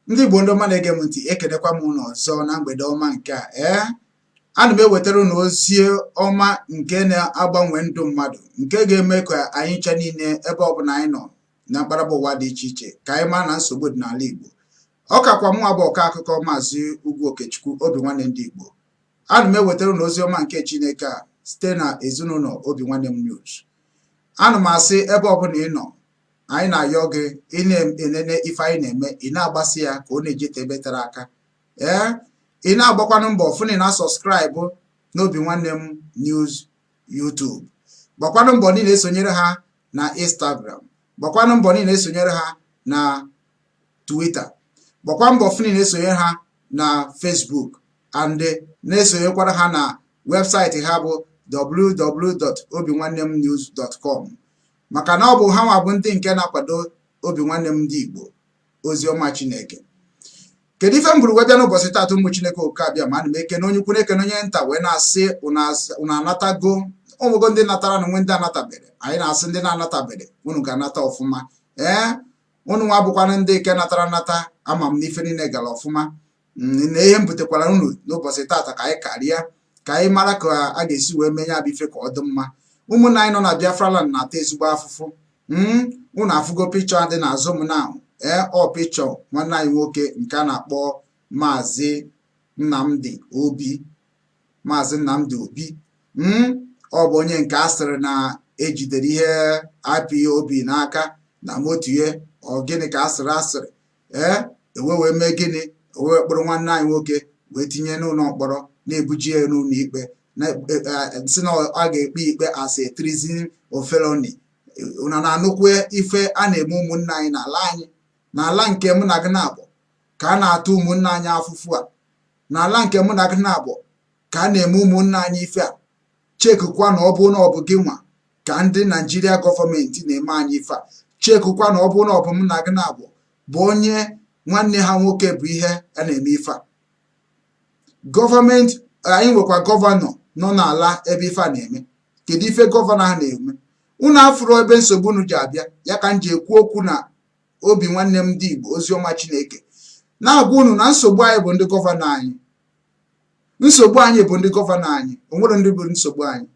Ndị Igbo ndị ọma na-ege m ntị, ekelekwa m unu ọzọ na mgbede ọma nke a. Ana m ewetara unu ozi ọma nke na-agbanwe ndụ mmadụ, nke ga-eme ka anyị nche niile ebe ọbụla anyị nọ na mkparaba ụwa dị iche iche ka anyị maa na nsogbu dị n'ala Igbo. Ọ kakwa mụ abụ ọka akụkọ Mazi Okechukwu Obinwanne Ndị Igbo. Ana m ewetara unu ozi ọma nke Chineke a site na ezinụlọ Obinwannem News. Ana m asị ebe ọbụla ị nọ, anyị na-ayọ gị ị na-enene ife anyị na-eme, ị na-agbasi ya ka ọ na-ejete ebe tere aka. Ị na-agbakwanụ mbọ fụ na sọskraịbụ n'Obinwannem News YouTube. Gbakwanụ mbọ niile esonyere ha na Instagram. Gbakwanụ mbọ niile esonyere ha na Twitter. Gbakwa mbọ fụ na esonyere ha na Facebook and na-esonyekwara ha na webụsaịtị ha bụ www.obinwannemnews.com. maka na ọ bụ ha nwa bụ ndị nke na-akwado Obinwannem Ndị Igbo ozi ọma Chineke. Kedu ife m bụrụ wee bịa n'ụbọchị taata ụmụ Chineke oke abịa, ma ana m ekene onye ukwu na-ekene onye nta wee na-asị unu anatago. Ụmụgo ndị natara na nwe ndị anatabere, anyị na-asị ndị na-anatabere unu ga-anata ọfụma. Unu nwa bụkwana ndị nke natara nata, ama m n'ife niile gara ọfụma. Na ihe m butekwara unu n'ụbọchị taata ka anyị karịa, ka anyị mara ka a ga-esi wee menye abụ ife ka ọ dị mma. Ụmụnna anyị nọ na Biafra land na-ata ezigbo afụfụ. Unu afụgo pichọ dị n'azụ m na ọ pichọ nwanne anyị nwoke nke a na-akpọ Mazi Nnamdi Obi. Ọ bụ onye nke a sịrị na ejidere ihe IPOB n'aka na motie. Ọ gịnị ka asịrị wee mee gịnị? Wee kpọrọ nwanne anyị nwoke wee tinye n'ụlọ mkpọrọ, na-ebuji ya n'ụlọ ikpe, si na a ga-ekpe ikpe as a treason or felony. Una na-anụkwe ife a na-eme ụmụnna anyị n'ala anyị, n'ala nke mụ na gị na-abụ ka a na-atụ ụmụnna anyị afụfụ a, n'ala nke mụ na gị na-abụ ka a na-eme ụmụnna anyị ife a. Chekukwa na ọ bụ na ọ bụ gị nwa ka ndị Naijiria gọọmenti na-eme anyị ife a. Chekukwa na ọ bụ na ọ bụ mụ na gị na-abụ bụ onye nwanne ha nwoke bụ ihe a na-eme ife a. Gọọmenti anyị nwekwa gọvanọ nọ n'ala ebe ife a na-eme. Kedu ife gọvanọ ha na-eme? Unu afụrụ ebe nsogbu unu ji abịa, ya ka m ji ekwu okwu na Obinwannem Ndị Igbo oziọma Chineke na-agwa unu na nsogbu anyị bụ ndị gọvanọ anyị. Nsogbu anyị bụ ndị gọvanọ anyị, o nwere ndị bụ nsogbu anyị.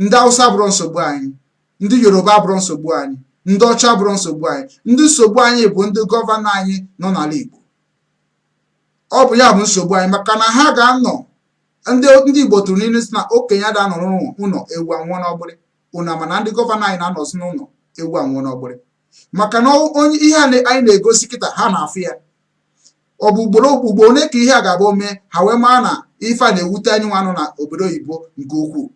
Ndị Hausa bụrụ nsogbu anyị, ndị Yoruba bụrụ nsogbu anyị, ndị ọcha bụrụ nsogbu anyị. Ndị nsogbu anyị bụ ndị gọvanọ anyị nọ n'ala Igbo. Ọ bụ ya bụ nsogbu anyị, maka na ha ga-anọ. Ndị Igbo tụrụ n'ilu si na okenye ada nọ n'ụlọ ewu anwụọ n'ọgbịrị. Una mana ndị gọvanọ anyị na-anọzi n'ụlọ ewu anwụọ n'ọgbịrị, maka na onye ihe anyị na-egosi kịta ha na-afụ ya. Ọ bụ ugboro ole ka ihe a ga-abụ mee ha wee maa na ife a na-ewute anyị nwa nọ na obodo oyibo nke ukwuu.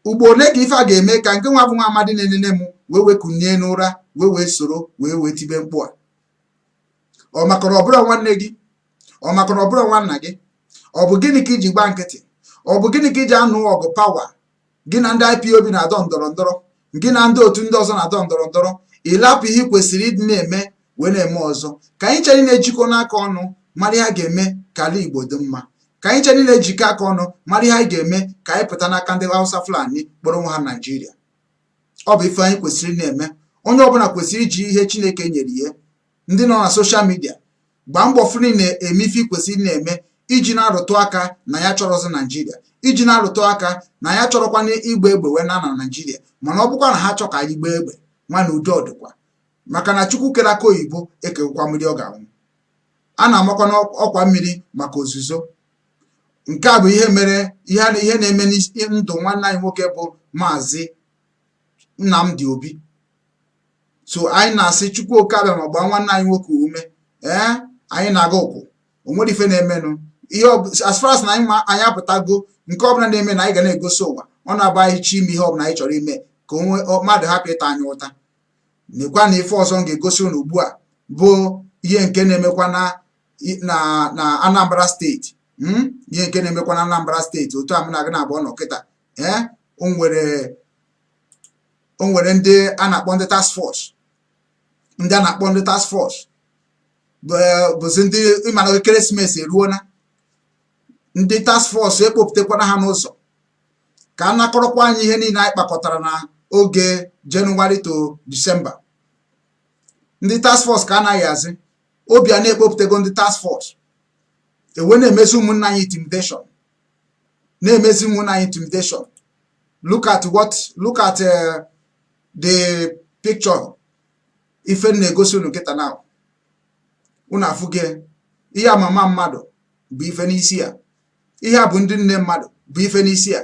Ugboro ole ka ife a ga-eme ka nke nwa bụ nwa amadi na-enene m wee kunie n'ụra wee soro wee tibe mkpu a? Ọ maka na ọ bụrụ nwanne gị? Ọ maka na ọ bụrụ nwanna gị? Ọ bụ gịnị ka iji gba nkịtị? Ọ bụ gịnị ka iji anụ ọgụ pawa? Gị na ndị IPOB na-adọ ndọrọ ndọrọ, gị na ndị otu ndị ọzọ na-adọ ndọrọ ndọrọ, ịlapụ ihe kwesịrị ịdị na-eme wee na-eme ọzọ. Ka anyị chere na-ejikọ n'aka ọnụ mara ihe a ga-eme ka ala Igbo dị mma. Ka anyị chere na-ejikọ aka ọnụ mara ihe anyị ga-eme ka anyị pụta n'aka ndị Hausa Fulani kpọrọ nwa ha Naijiria. Ọ bụ ife anyị kwesịrị na-eme. Onye ọbụla kwesịrị iji ihe Chineke nyere ya. Ndị nọ na soshal midia, gbaa mbọ fụ na-eme ife kwesịrị na-eme iji na-arụtụ aka na ya chọrọzi Naijiria, iji na-arụtụ aka na ya chọrọkwana igba egbe wee na Naijiria. Mana ọ bụkwa na ha chọ ka anyị gbaa egbe, nwana udo ọdịkwa, maka na Chukwu kere aka oyibo ekekwa mmiri ọ ga-anwụ. A na-amakwa n'ọkwa mmiri maka ozuzo. Nke a bụ ihe mere ihe na-eme ndụ nwanne anyị nwoke bụ Mazi Nnamdi Obi. So anyị na-asị Chukwu oke abịa ma gbaa nwanne anyị nwoke ume. Anyị na-aga ụkwụ, o nwere ife na-emenụ. Ihe as far as na anyị apụtago, nke ọbụla na-eme na anyị ga na-egosi ụwa. Ọ na-aba anyị chi ime ihe ọbụla anyị chọrọ ime ka mmadụ hapụ ịta anyị ụta. Nekwa na ife ọzọ m ga-egosi unu ugbu a bụ ihe nke na-emekwa na Anambra steeti. Ihe nke na-emekwa na Anambra steeti, otu a mụ na gị na-agba ọnọ kịta. O nwere ndị a na-akpọ ndị task force. Ndị a na-akpọ ndị task force bụzi ndị ịmana ekeresimesi eruona. Ndị task force ekpopụtakwana ha n'ụzọ ka a nakọrọkwa anyị ihe niile anyị kpakọtara na oge Jenụwarị to Disemba. Ndị task force ka anaghị azị. Obiano ekpopụtago ndị task force ewe na-emezi ụmụnna anyị intimidation na-emezi ụmụnna anyị intimidation. Look at the picture ife na-egosi unu nkịta na unu afụge ihe amama mmadụ bụ ife n'isi ya, ihe a bụ ndị nne mmadụ bụ ife n'isi ya.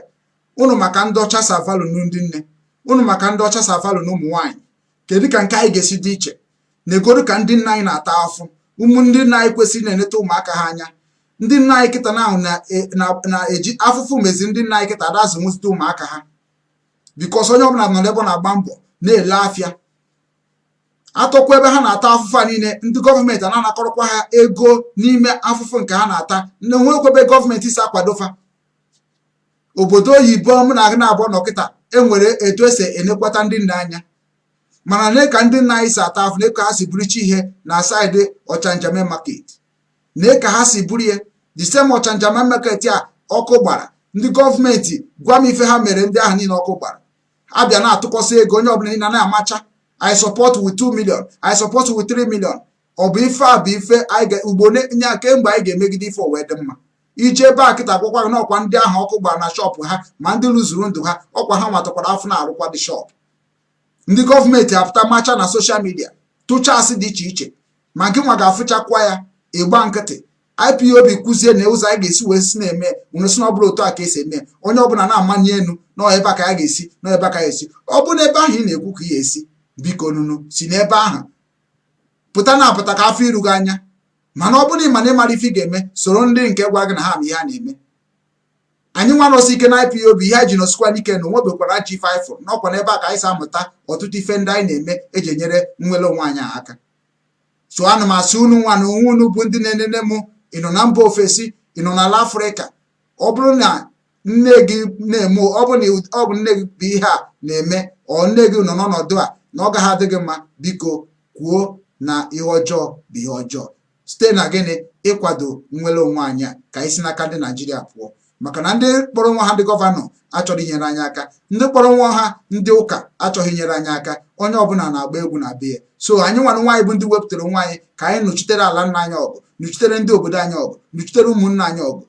Unu maka ndị ọcha savalu ndị nne, unu maka ndị ọcha savalu na ụmụ nwaanyị. Kedu ka nke anyị ga-esi dị iche? Na-egodu ka ndị nna anyị na-ata afụ, ụmụ ndị nna anyị kwesịrị na-eneta ụmụaka ha anya. Ndị nna anyị kịta na ahụ na-eji afụfụ mezi ndị nna anyị kịta adazụ nwụzite ụmụaka ha, bikos onye ọbụla nọ n'ebe na-agba mbọ na-ele afịa. Atọkwa ebe ha na-ata afụfụ a niile, ndị gọọmenti na-anakọrọkwa ha ego n'ime afụfụ nke ha na-ata. Na onwekwa ebe gọọmenti si akwadofa. Obodo oyibo m na-abụọ nọkịta enwere etu esi enekwata ndị nna anya, mana ne ka ndị nna anyị si ata afụ, ne ka ha si burichi ihe na saịdị Ọchanjame market, ne ka ha si buru ihe the same Ọchanjame market a ọkụ gbara. Ndị gọọmenti gwa m ife ha mere ndị ahụ niile ọkụ gbara, abịa na-atụkọsị ego onye ọbụla niile na-amacha I support with 2 million, I support with 3 million. Ọ bụ ife a bụ ife ugbo nye kemgbe anyị ga-emegide ife wee dị mma. Ije ebe a kịta akwụkwọ n'ọkwa ndị ahụ ọkụ gbara na shọpụ ha, ma ndị lụzuru ndụ ha, ọkwa ha nwatakwara afọ na-arụkwa dị shọpụ. Ndị gọọmenti apụta macha na soshal midia tụchasị dị iche iche, ma gị nwa ga-afụchakwa ya ịgba nkịtị. IPOB kwuzie na ụzọ anyị ga-esi wee si na-eme unu si na ọ bụla otu a ka esi eme, onye ọbụla na-amanye elu na ebe a ka ya ga-esi na ebe a ka ya esi. Ọ bụ n'ebe ahụ ị na-ekwu ka ya esi, biko nunu si n'ebe ahụ pụta na-apụta ka afọ iru gị anya. Mana ọ bụrụ na ị mana ịmara ife ị ga-eme, soro ndị nke gwa gị na ha ma ihe a na-eme. Anyị nwa nọsi ike na IPOB ihe anyị ji nosikwa n'ike na onwebekwara G5 n'ọkwa n'ebe a ka anyị si amụta ọtụtụ ife ndị anyị na-eme eji enyere nnwere onwe anyị aka. So ana m asị unu nwa na onwe unu bụ ndị na-enene m, ị nọ na mba ofesi, ị nọ n'ala Afrịka. Ọ bụrụ na nne gị na-eme, ọ bụ nne gị bụ ihe a na-eme, ọ nne gị nọ n'ọnọdụ a na ọ gaghị adị gị mma, biko kwuo na ihe ọjọọ bụ ihe ọjọọ, site na gịnị ịkwado nnwere onwe anyị ka anyị si n'aka ndị Naijiria pụọ. Maka na ndị kpọrọ nwa ha ndị gọvanọ achọghị inyere anyị aka, ndị kpọrọ nwa ha ndị ụka achọghị inyere anyị aka. Onye ọbụla na-agba egwu na be ya. So anyị nwanụ nwaanyị bụ ndị wepụtara nwa anyị ka anyị nọchitere ala nna anyị ọgụ, nọchitere ndị obodo anyị ọgụ, nọchitere ụmụnna anyị ọgụ.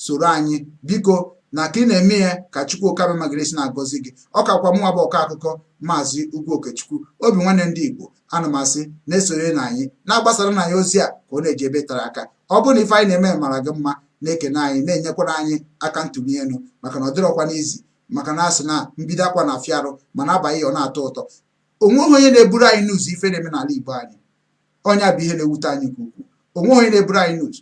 Soro anyị biko, na ka ị na-eme ya ka Chukwu Okabe Magresi na-agọzi gị. Ọ kakwa mụ bụ ọkọ akụkọ Maazị Ugwu Okechukwu, Obinwanne Ndị Igbo. Ana m asị na-esore na anyị na-agbasara na anyị ozi a ka ọ na-eji ebe tara aka. Ọ bụrụ na ife anyị na-eme mara gị mma, na-ekene anyị, na-enyekwara anyị aka ntụli elu, maka na ọ dịrọkwa n'izi, maka na asị na mbido akwa na afịa arụ mana abaghị ọ na-atọ ụtọ. Onweghị onye na-eburu anyị n'ụzọ ife na-eme n'ala Igbo anyị. Ọnya bụ ihe na-ewute anyị nke ukwuu. Onweghị onye na-eburu anyị n'ụzọ.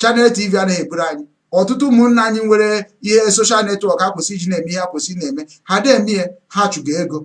Chanel TV anaghị eburu anyị. Ọtụtụ ụmụnna anyị nwere ihe soshal netwọk ha kwesị iji na-eme ihe ha kwesị na-eme, ha na-eme ihe ha chụga ego.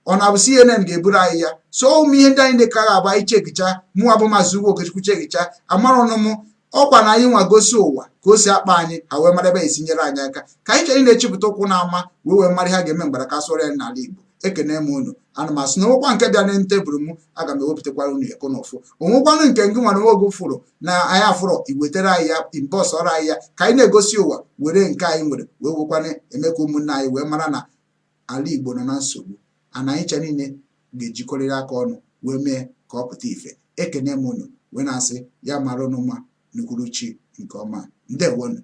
Ọ na-abụ CNN ga-eburu anyị ya. So ụmụ ihe ndị anyị na-ekaghị agba anyị chekicha, mụwa bụ Maazị Ugwu Okechukwu chekicha, amara ọnụ m ọkwa na anyị nwa gosi ụwa ka o si akpa anyị, ha wee mara ebe esi nyere anyị aka, ka anyị chọrọ ị na-echepụta ụkwụ n'ama wee mara ha ga-eme mgbara ka sụọrọ ya n'ala Igbo. Ekene m unu. Ana m asị na onwekwa nke bịa na tebụl m, aga m ewepụtakwara unu eko n'ụfụ. Onwekwanụ nke ngị nwere nwe oge fụrụ na anyị afụrọ iwetere anyị ya, imbọs ọrụ anyị ya, ka anyị na-egosi ụwa were nke anyị nwere wee wekwana eme ka ụmụnna anyị wee mara na ala Igbo nọ na nsogbu. Ana anyị cha niile ga-ejikọrịrị aka ọnụ wee mee ka ọ pụta ife. Ekene m unu wee na-asị ya mara unu mma n'uhuruchi nke ọma. Ndewonu.